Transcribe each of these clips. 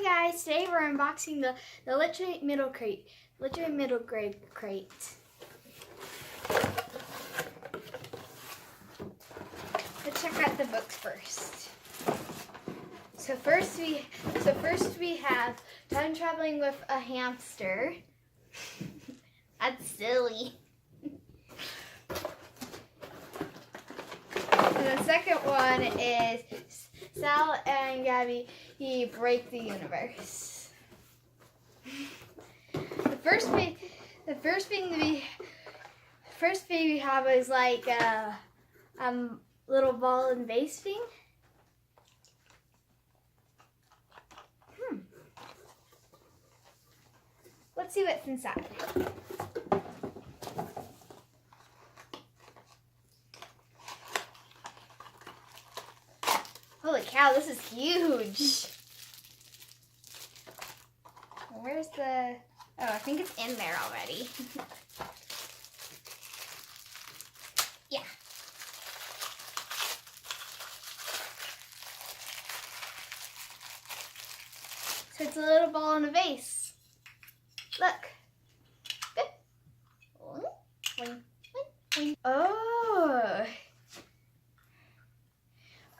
guys, today we're unboxing the LitJoy middle crate. LitJoy middle grade crate. Let's check out the books first. So first we have Time Traveling with a Hamster. That's silly. And the second one is Sal and Gabby break the universe. The first thing we have is like a little ball and vase thing. Let's see what's inside. Holy cow, this is huge. Where's the... Oh, I think it's in there already. Yeah. So it's a little ball in a vase. Look. Oh.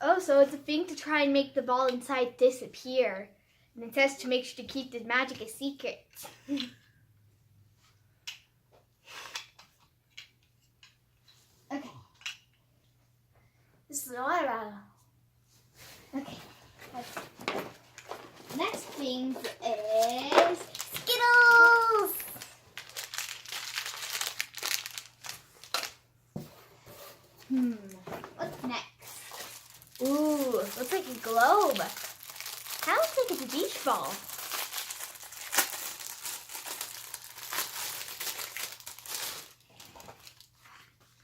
Oh, so it's a thing to try and make the ball inside disappear. And it says to make sure to keep the magic a secret. Okay. This is a lot about it. Okay. Next thing is Skittles! What's next? Ooh, looks like a globe. That looks like it's a beach ball.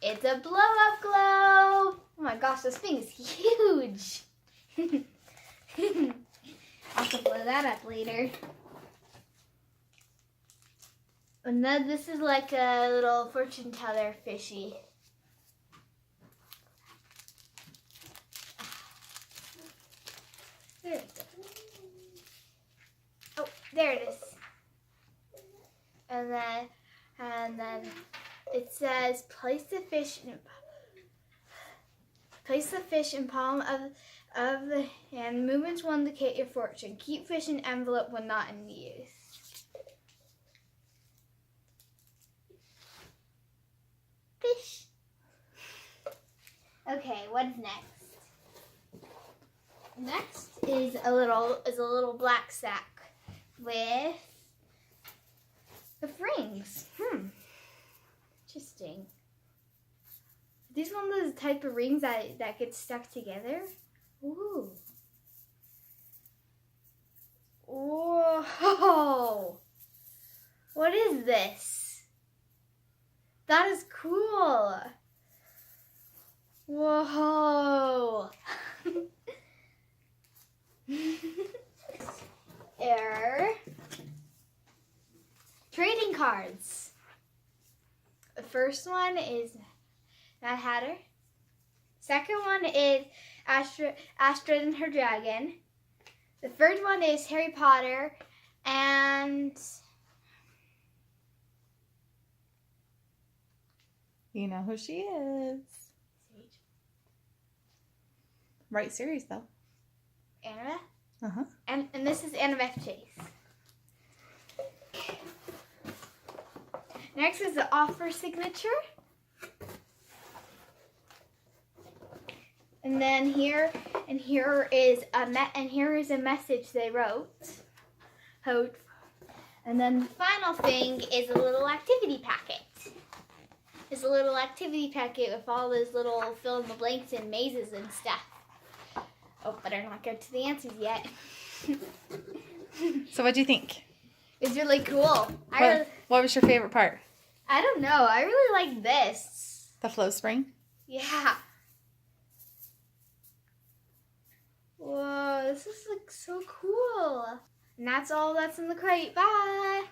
It's a blow-up globe. Oh my gosh, this thing is huge. I'll have to blow that up later. And then this is like a little fortune teller fishy. There it is. Oh, there it is. And then it says place the fish in palm of the hand. Movements will indicate your fortune. Keep fish in envelope when not in use. Fish. Okay, what is next? Next is a little black sack with rings. Interesting. These one of those type of rings that get stuck together. Ooh. Whoa. What is this? That is cool. Whoa. Trading cards. The first one is Mad Hatter. Second one is Astrid and her dragon. The third one is Harry Potter and... You know who she is. Sage. Right series though. Annabeth. Uh-huh. And this is Annabeth Chase. Next is the offer signature. And then here is a message they wrote. And then the final thing is a little activity packet. It's a little activity packet with all those little fill in the blanks and mazes and stuff. Oh, but I'm not get to the answers yet. So what do you think? It's really cool. What was your favorite part? I don't know. I really like this. The flow spring? Yeah. Whoa, this is like so cool. And that's all that's in the crate. Bye.